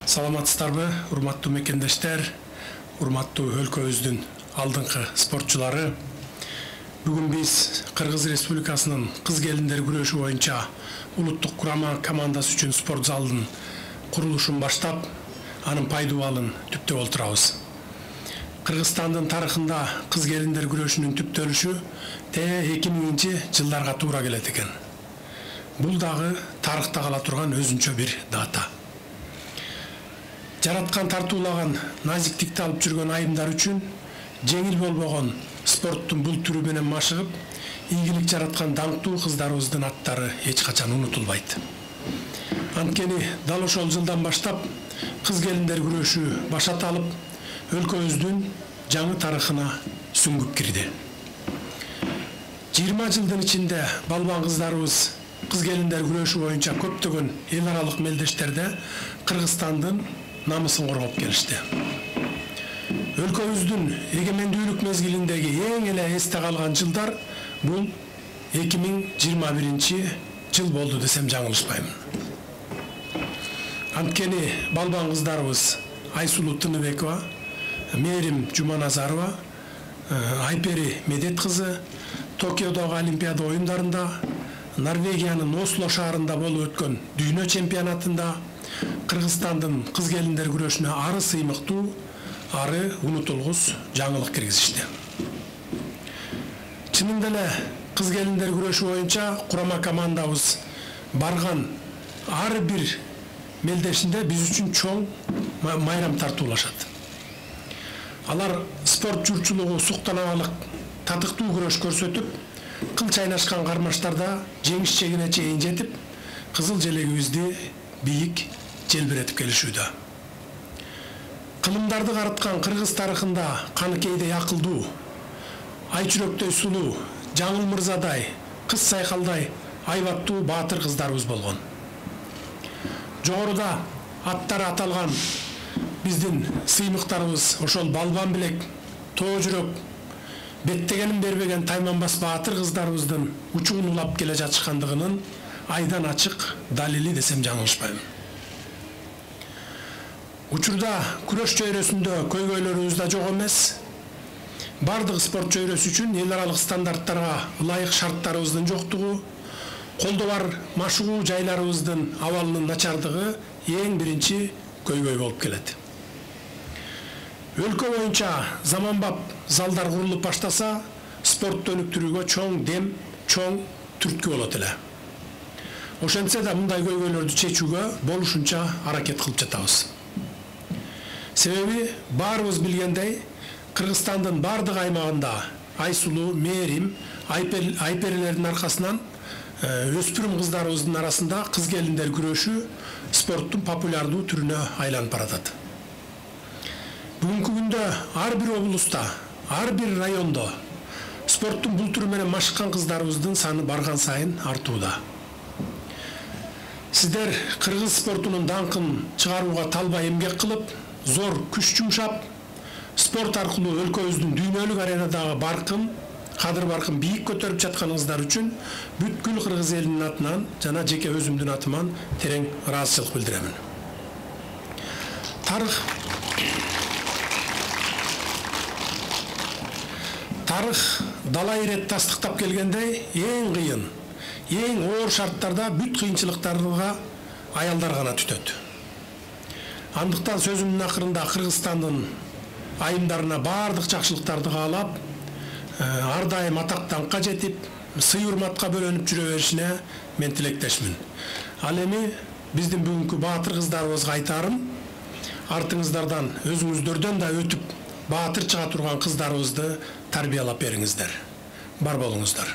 Саламатсыздарбы, урматтуу мекендештер, урматтуу өлкөбүздүн алдыңкы спортчулары. Бүгүн биз Кыргыз Республикасынын кыз келиндер күрөшү боюнча улуттук курама командасы үчүн спорт залдын курулушун баштап, анын пайдубалын түптөп отурабыз. Кыргызстандын тарыхында кыз келиндер күрөшүнүн түптөлүшү 2000-жылдарга туура келет экен. Бул дагы тарыхта кала турган өзүнчө бир дата. Жараткан тартуулаган назиктикти алып жүргөн айымдар үчүн жеңил болбогон спорттун бул түрү менен машыгып, ийгилик жараткан даңктуу кыздарыбыздын аттары эч качан унутулбайт. Анткени дал ошол жылдан баштап кыз келиндер күрөшү башат алып, өлкөбүздүн жаңы тарыхына сүңгүп кирди. 20 жылдын ичинде балбан кыздарыбыз кыз келиндер күрөшү боюнча көптөгөн эл аралык мелдештерде Кыргызстандын намысын коргоп келишти. Өлкөбүздүн эгемендүүлүк мезгилиндеги эң эле эсте калган жылдар бул 2021-жыл болду десем жаңылышпаймын. Анткени балбан кыздарыбыз Айсулуу Тыныбекова, Мээрим Жуманазарова, Айпери Медет кызы Токиодогу Олимпиада оюндарында, Норвегиянын Осло шаарында болуп өткөн дүйнө чемпионатында Кыргызстандын кыз келиндер күрөшүнө ары сыймыктуу, ары унутулгус жаңылык киргизишти. Чынында эле кыз келиндер күрөшү боюнча курама командабыз барган ар бир мелдешинде биз үчүн чоң майрам тартуулашат. Алар спорт журчулугу суктанабалык татыктуу күрөш көрсөтүп, кыл чайнашкан кармаштарда жеңиш чегине чейин жетип, кызыл желегибизди бийик желбиретип келишүүдө. Кылымдарды карыткан Кыргыз тарыхында каныкейдей акылдуу, айчүрөктөй сулуу, жаңыл мырзадай, кыз сайкалдай айбаттуу баатыр кыздарыбыз болгон. Жогоруда аттары аталган биздин сыймыктарыбыз ошол балбан билек, тоо жүрөк, беттегенин бербеген тайманбас баатыр кыздарыбыздын учугун улап келе жатышкандыгынын айдан ачык далили десем жаңылышпайм. Учурда күрөш чөйрөсүндө көйгөйлөрүбүз да жок эмес. Бардык спорт чөйрөсү үчүн эл аралык стандарттарга ылайык шарттарыбыздын жоктугу, колдо бар машыгуу жайларыбыздын абалынын начардыгы эң биринчи көйгөй болуп келет. Өлкө боюнча заманбап залдар курулуп баштаса, спортты өнүктүрүүгө чоң дем, чоң түрткү болот эле. Ошентсе да мындай көйгөйлөрдү чечүүгө болушунча аракет кылып жатабыз. Себеби баарыбыз билгендей, Кыргызстандын бардык аймагында Айсулуу, Мээрим, Айперилердин аркасынан өспүрүм кыздарыбыздын арасында кыз келиндер күрөшү спорттун популярдуу түрүнө айланып баратат. Бүгүнкү күндө ар бир облуста, ар бир райондо спорттун бул түрү менен машыккан кыздарыбыздын саны барган сайын артууда. Сиздер кыргыз спортунун даңкын чыгарууга талбай эмгек кылып, зор күч жумшап, спорт аркылуу өлкөбүздүн дүйнөлүк аренадагы баркын, кадыр баркын бийик көтөрүп жатканыңыздар үчүн бүткүл кыргыз элинин атынан жана жеке өзүмдүн атыман терең ыраазычылык билдиремин. Тарых далай ирет тастыктап келгендей, эң кыйын, эң оор шарттарда бүт кыйынчылыктарга аялдар гана түтөт. Андыктан сөзүмдүн акырында Кыргызстандын айымдарына бардык жакшылыктарды каалап, ар дайым атак даңкка жетип, сый урматка бөлөнүп жүрө беришине мен тилектешмин. Ал эми биздин бүгүнкү баатыр кыздарыбызга айтарым, артыңыздардан өзүңүздөрдөн да өтүп баатыр чыга турган кыздарыбызды тарбиялап бериңиздер. Бар болуңуздар.